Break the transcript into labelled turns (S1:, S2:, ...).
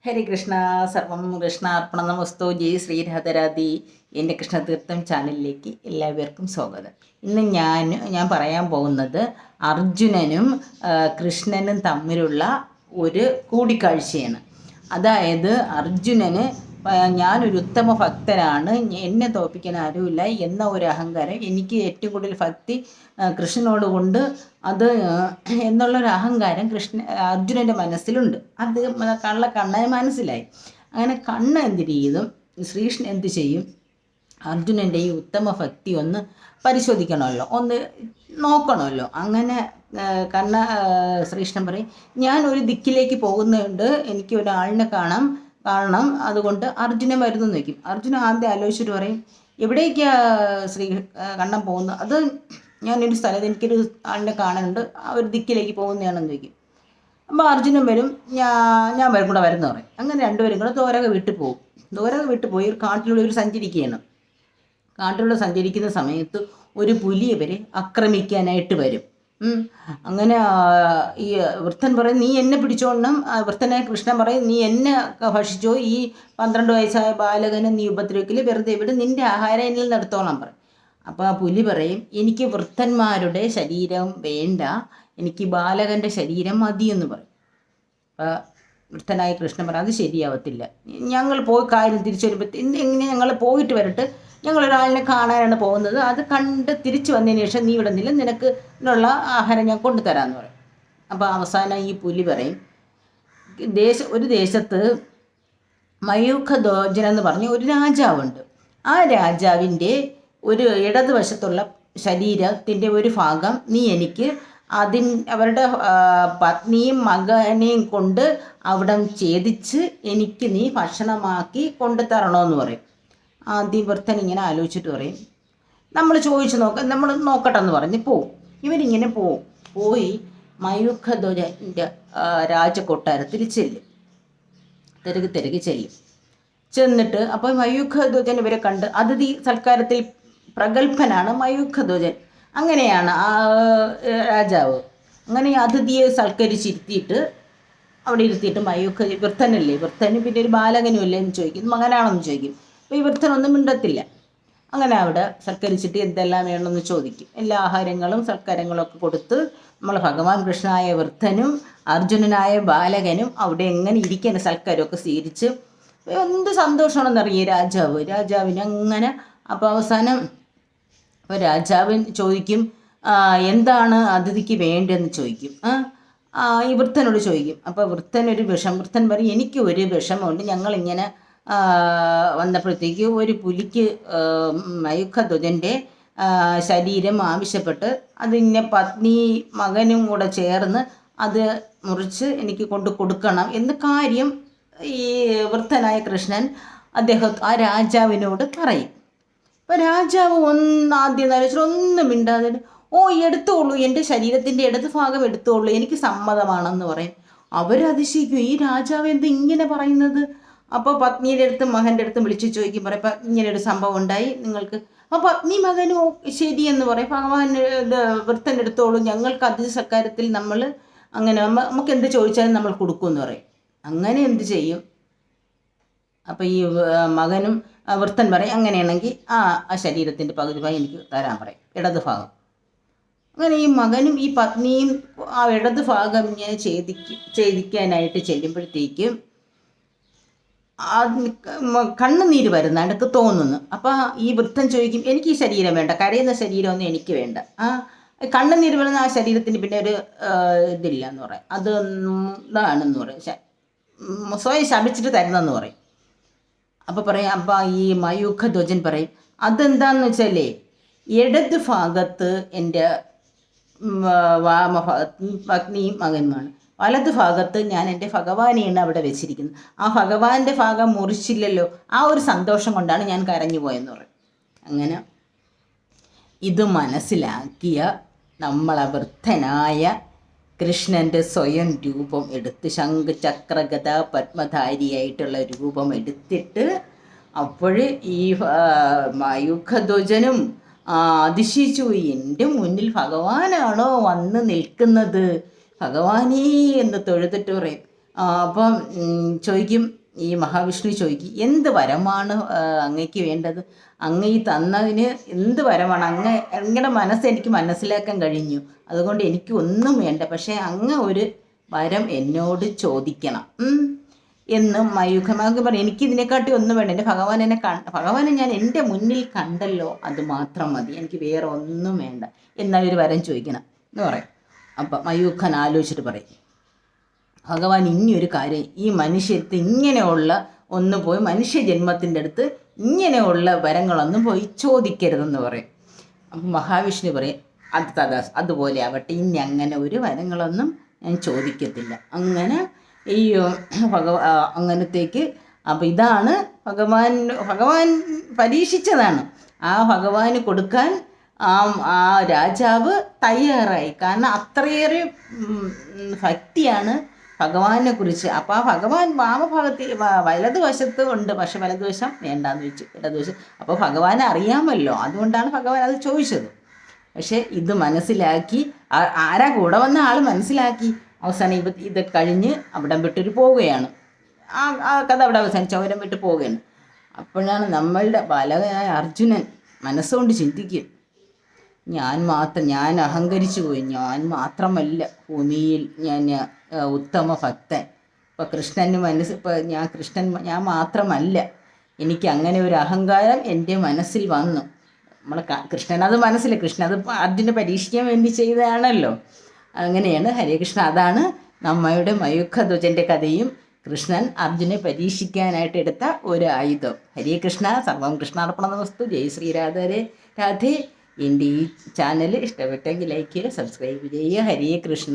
S1: ഹരേ കൃഷ്ണ. സർവം കൃഷ്ണാർപ്പണ നമസ്തോ. ജയ് ശ്രീരാധരാധി. എൻ്റെ കൃഷ്ണതീർത്ഥം ചാനലിലേക്ക് എല്ലാവർക്കും സ്വാഗതം. ഇന്ന് ഞാൻ പറയാൻ പോകുന്നത് അർജുനനും കൃഷ്ണനും തമ്മിലുള്ള ഒരു കൂടിക്കാഴ്ചയാണ്. അതായത് അർജുനന് ഞാനൊരു ഉത്തമ ഭക്തനാണ്, എന്നെ തോൽപ്പിക്കാൻ ആരുമില്ല എന്ന ഒരു അഹങ്കാരം, എനിക്ക് ഏറ്റവും കൂടുതൽ ഭക്തി കൃഷ്ണനോട് കൊണ്ട് അത് എന്നുള്ളൊരു അഹങ്കാരം അർജുനൻ്റെ മനസ്സിലുണ്ട്. അത് കണ്ണന് മനസ്സിലായി. അങ്ങനെ കണ്ണൻ എന്ത് ചെയ്യും, ശ്രീകൃഷ്ണൻ എന്ത് ചെയ്യും, അർജുനൻ്റെ ഈ ഉത്തമ ഭക്തി ഒന്ന് പരിശോധിക്കണമല്ലോ, ഒന്ന് നോക്കണമല്ലോ. അങ്ങനെ ശ്രീകൃഷ്ണൻ പറയും, ഞാൻ ഒരു ദിക്കിലേക്ക് പോകുന്നുണ്ട്, എനിക്ക് ഒരാളിനെ കാണണം, അതുകൊണ്ട് അർജുനൻ വരുന്നു വയ്ക്കും. അർജുനൻ ആദ്യം ആലോചിച്ചിട്ട് പറയും, എവിടേക്കാ കണ്ണൻ പോകുന്നത്? അത് ഞാനൊരു സ്ഥലത്ത് എനിക്കൊരു ആളിനെ കാണാനുണ്ട്, ആ ഒരു ദിക്കിലേക്ക് പോകുന്നതാണെന്ന് ചോദിക്കും. അപ്പോൾ അർജുനൻ വരും, ഞാൻ വരും കൂടെ വരുന്ന പറയും. അങ്ങനെ രണ്ടുപേരും കൂടെ ദ്വാരക വിട്ടു പോകും. ദ്വാരക വിട്ടു പോയി ഒരു കാട്ടിലൂടെ ഇവർ സഞ്ചരിക്കുകയാണ്. കാട്ടിലൂടെ സഞ്ചരിക്കുന്ന സമയത്ത് ഒരു പുലി ഇവരെ ആക്രമിക്കാനായിട്ട് വരും. അങ്ങനെ ഈ വൃദ്ധൻ പറയും, നീ എന്നെ പിടിച്ചോണം. വൃദ്ധനായ കൃഷ്ണൻ പറയും, നീ എന്നെ ഭക്ഷിച്ചോ, ഈ 12 വയസ്സായ ബാലകനെ നീ ഉപദ്രവിക്കില്ല, വെറുതെ വിട്, നിൻ്റെ ആഹാരം എന്നിൽ നടത്തോളം പറയും. അപ്പോൾ ആ പുലി പറയും, എനിക്ക് വൃദ്ധന്മാരുടെ ശരീരം വേണ്ട, എനിക്ക് ബാലകൻ്റെ ശരീരം മതിയെന്ന് പറയും. അപ്പോൾ വൃദ്ധനായ കൃഷ്ണൻ പറയും, അത് ശരിയാവത്തില്ല, ഞങ്ങൾ പോയി കാര്യം തിരിച്ചു വരുമ്പോൾ എങ്ങനെ ഞങ്ങൾ പോയിട്ട് വരട്ടെ, ഞങ്ങളൊരാളിനെ കാണാനാണ് പോകുന്നത്, അത് കണ്ട് തിരിച്ചു വന്നതിന് ശേഷം നീ ഇവിടെ നിന്നില്ല, നിനക്ക് ഇതിനുള്ള ആഹാരം ഞാൻ കൊണ്ടുതരാമെന്ന് പറയും. അപ്പോൾ അവസാനം ഈ പുലി പറയും, ഒരു ദേശത്ത് മയൂഖധ്വജൻ എന്ന് പറഞ്ഞ ഒരു രാജാവുണ്ട്. ആ രാജാവിൻ്റെ ഒരു ഇടതുവശത്തുള്ള ശരീരത്തിൻ്റെ ഒരു ഭാഗം നീ എനിക്ക് അവരുടെ പത്നിയും മകനെയും കൊണ്ട് അവിടെ ഛേദിച്ച് എനിക്ക് നീ ഭക്ഷണമാക്കി കൊണ്ടു തരണമെന്ന് പറയും. ആദ്യം വൃദ്ധൻ ഇങ്ങനെ ആലോചിച്ചിട്ട് പറയും, നമ്മൾ ചോദിച്ചു നമ്മൾ നോക്കട്ടെ എന്ന് പറഞ്ഞ് പോവും. ഇവരിങ്ങനെ പോയി മയൂഖധ്വജൻ്റെ രാജകൊട്ടാരത്തിൽ ചെല്ലും. തിരക്കി ചെല്ലും. ചെന്നിട്ട് അപ്പോൾ മയൂഖധ്വജൻ ഇവരെ കണ്ട്, അതിഥി സൽക്കാരത്തിൽ പ്രഗത്ഭനാണ് മയൂഖധ്വജൻ. അങ്ങനെയാണ് ആ രാജാവ്. അങ്ങനെ അതിഥിയെ സൽക്കരിച്ചിരുത്തിയിട്ട് അവിടെ ഇരുത്തിയിട്ട് വൃദ്ധന് പിന്നെ ഒരു ബാലകനും ഇല്ലേ എന്ന് ചോദിക്കും, മകനാണെന്ന് ചോദിക്കും. അപ്പോൾ ഈ വൃദ്ധനൊന്നും മിണ്ടത്തില്ല. അങ്ങനെ അവിടെ സൽക്കരിച്ചിട്ട് എന്തെല്ലാം വേണമെന്ന് ചോദിക്കും. എല്ലാ ആഹാരങ്ങളും സൽക്കാരങ്ങളും ഒക്കെ കൊടുത്ത് നമ്മൾ ഭഗവാൻ കൃഷ്ണനായ വൃദ്ധനും അർജുനനായ ബാലകനും അവിടെ എങ്ങനെ ഇരിക്കുന്ന സൽക്കാരമൊക്കെ സ്വീകരിച്ച് എന്ത് സന്തോഷമാണെന്നറിയേ രാജാവിന് അങ്ങനെ. അപ്പോൾ അവസാനം അപ്പോൾ രാജാവിൻ ചോദിക്കും, എന്താണ് അതിഥിക്ക് വേണ്ടതെന്ന് ചോദിക്കും. ഈ വൃദ്ധനോട് ചോദിക്കും. അപ്പോൾ വൃദ്ധൻ പറയും, എനിക്ക് ഒരു വിഷമമുണ്ട്, ഞങ്ങളിങ്ങനെ വന്നപ്പോഴത്തേക്ക് ഒരു പുലിക്ക് മയൂഖധ്വജൻ്റെ ശരീരം ആവശ്യപ്പെട്ട് അതിൻ്റെ പത്നി മകനും കൂടെ ചേർന്ന് അത് മുറിച്ച് എനിക്ക് കൊടുക്കണം എന്ന് കാര്യം ഈ വൃദ്ധനായ കൃഷ്ണൻ ആ രാജാവിനോട് പറയും. അപ്പോൾ രാജാവ് ആദ്യം ആലോചിച്ചിട്ട് ഒന്നും മിണ്ടാതെ, എടുത്തോളൂ, എൻ്റെ ശരീരത്തിൻ്റെ ഇടത് ഭാഗം എടുത്തോളൂ, എനിക്ക് സമ്മതമാണെന്ന് പറയും. അവരതിശയിക്കും, ഈ രാജാവ് എന്ത് ഇങ്ങനെ പറയുന്നത്? അപ്പോൾ പത്നിയുടെ അടുത്തും മകൻ്റെ അടുത്തും വിളിച്ച് ചോദിക്കും, പറയും, ഇങ്ങനെ ഒരു സംഭവം ഉണ്ടായി നിങ്ങൾക്ക്. അപ്പോൾ പത്നി മകനും ശരിയെന്ന് പറയും. ഭഗവാൻ വൃദ്ധൻ എടുത്തോളൂ, ഞങ്ങൾക്ക് അതിഥി സൽക്കാരത്തിൽ നമ്മൾ അങ്ങനെ നമുക്ക് എന്ത് ചോദിച്ചാലും നമ്മൾ കൊടുക്കുമെന്ന് പറയും. അങ്ങനെ എന്ത് ചെയ്യും? അപ്പോൾ ഈ മകനും വൃദ്ധൻ പറയും, അങ്ങനെയാണെങ്കിൽ ആ ശരീരത്തിൻ്റെ പകുതി ഭാഗം എനിക്ക് തരാൻ പറയും, ഇടത് ഭാഗം. അങ്ങനെ ഈ മകനും ഈ പത്നിയും ആ ഇടത് ഭാഗം ഇങ്ങനെ ഛേദിക്കാനായിട്ട് ചെല്ലുമ്പോഴത്തേക്കും കണ്ണുനീര് വരുന്ന എനിക്ക് തോന്നുന്നു. അപ്പോൾ ഈ വൃദ്ധൻ ചോദിക്കും, എനിക്ക് ഈ ശരീരം വേണ്ട, കരയുന്ന ശരീരമൊന്നും എനിക്ക് വേണ്ട, കണ്ണുനീര് വരുന്ന ആ ശരീരത്തിന് പിന്നെ ഒരു ഇതില്ല എന്ന് പറയും, അത് ഇതാണെന്ന് പറയും, സ്വയം ശപിച്ചിട്ട് തരുന്നെന്ന് പറയും. അപ്പോൾ ഈ മയൂഖധ്വജൻ പറയും, അതെന്താണെന്ന് വെച്ചാലേ, ഇടത് ഭാഗത്ത് എൻ്റെ പത്നിയും മകനുമാണ്, വലത് ഭാഗത്ത് ഞാൻ എൻ്റെ ഭഗവാനെയാണ് അവിടെ വെച്ചിരിക്കുന്നത്, ആ ഭഗവാന്റെ ഭാഗം മുറിച്ചില്ലല്ലോ, ആ ഒരു സന്തോഷം കൊണ്ടാണ് ഞാൻ കരഞ്ഞു പോയെന്ന് പറയും. അങ്ങനെ ഇത് മനസ്സിലാക്കിയ നമ്മളെ വൃദ്ധനായ കൃഷ്ണൻ്റെ സ്വയം രൂപം എടുത്ത്, ശംഖ് ചക്ര ഗദ പത്മധാരിയായിട്ടുള്ള രൂപം എടുത്തിട്ട്, അപ്പോൾ ഈ മയൂഖധ്വജനും അതിശയിച്ചു പോയി, എൻ്റെ മുന്നിൽ ഭഗവാനാണോ വന്ന് നിൽക്കുന്നത്, ഭഗവാനേ എന്ന് തൊഴുതിട്ട് പറയും. അപ്പം ചോദിക്കും, ഈ മഹാവിഷ്ണു ചോദിക്കും, എന്ത് വരമാണ് അങ്ങയ്ക്ക് വേണ്ടത്? അങ്ങ് ഈ തന്നതിന് എന്ത് വരമാണ്? അങ്ങയുടെ മനസ്സ് എനിക്ക് മനസ്സിലാക്കാൻ കഴിഞ്ഞു, അതുകൊണ്ട് എനിക്ക് ഒന്നും വേണ്ട, പക്ഷേ അങ്ങ് ഒരു വരം എന്നോട് ചോദിക്കണം എന്ന് മയൂഖമാർക്ക് പറയും. എനിക്കിതിനെക്കാട്ടി ഒന്നും വേണ്ട, എൻ്റെ ഭഗവാനെ ഞാൻ എൻ്റെ മുന്നിൽ കണ്ടല്ലോ, അത് മാത്രം മതി, എനിക്ക് വേറെ ഒന്നും വേണ്ട, എന്നാൽ ഒരു വരം ചോദിക്കണം എന്ന് പറയും. അപ്പം മയൂഖൻ ആലോചിച്ചിട്ട് പറയും, ഭഗവാൻ ഇനിയൊരു കാര്യം, ഈ മനുഷ്യത്ത് ഇങ്ങനെയുള്ള ഒന്ന് പോയി മനുഷ്യജന്മത്തിൻ്റെ അടുത്ത് ഇങ്ങനെയുള്ള വരങ്ങളൊന്നും പോയി ചോദിക്കരുതെന്ന് പറയും. അപ്പം മഹാവിഷ്ണു പറയും, അതുപോലെ ആവട്ടെ, ഇനി അങ്ങനെ ഒരു വരങ്ങളൊന്നും ഞാൻ ചോദിക്കത്തില്ല. അങ്ങനെ ഈ അങ്ങനത്തേക്ക് അപ്പം ഇതാണ് ഭഗവാൻ പരീക്ഷിച്ചതാണ്. ആ ഭഗവാന് കൊടുക്കാൻ ആ രാജാവ് തയ്യാറായി. കാരണം അത്രയേറെ ഭക്തിയാണ് ഭഗവാനെ കുറിച്ച്. അപ്പോൾ ആ ഭഗവാൻ വാമഭാഗത്ത് വലതുവശത്ത് ഉണ്ട്, പക്ഷെ വലതുവശം വേണ്ടാന്ന് വെച്ചു, ഇടതുവശം. അപ്പോൾ ഭഗവാനെ അറിയാമല്ലോ, അതുകൊണ്ടാണ് ഭഗവാൻ അത് ചോദിച്ചത്. പക്ഷേ ഇത് മനസ്സിലാക്കി, ആരാ കൂടെ വന്ന ആൾ മനസ്സിലാക്കി. അവസാനം ഇത് കഴിഞ്ഞ് അവിടം വിട്ടൊരു പോവുകയാണ്. ആ കഥ അവിടെ അവസാനിച്ച് അവിടം വിട്ട് പോവുകയാണ്. അപ്പോഴാണ് നമ്മളുടെ ബാലകനായ അർജുനൻ മനസ്സുകൊണ്ട് ചിന്തിക്കും, ഞാൻ അഹങ്കരിച്ചു പോയി, ഞാൻ മാത്രമല്ല ഭൂമിയിൽ ഞാൻ ഉത്തമ ഭക്തൻ. ഇപ്പോൾ ഞാൻ മാത്രമല്ല, എനിക്ക് അങ്ങനെ ഒരു അഹങ്കാരം എൻ്റെ മനസ്സിൽ വന്നു. കൃഷ്ണൻ അത് അർജുനെ പരീക്ഷിക്കാൻ വേണ്ടി ചെയ്തതാണല്ലോ. അങ്ങനെയാണ്. ഹരേ കൃഷ്ണ. അതാണ് നമ്മുടെ മയൂഖധ്വജൻ്റെ കഥയും കൃഷ്ണൻ അർജുനെ പരീക്ഷിക്കാനായിട്ട് എടുത്ത ഒരു ആയുധം. ഹരേ കൃഷ്ണ. സർവം കൃഷ്ണാർപ്പണമസ്തു. ജയ് ശ്രീരാധേ. എൻ്റെ ഈ ചാനൽ ഇഷ്ടപ്പെട്ടെങ്കിൽ ലൈക്ക് ചെയ്യുക, സബ്സ്ക്രൈബ് ചെയ്യുക. ഹരേ കൃഷ്ണ.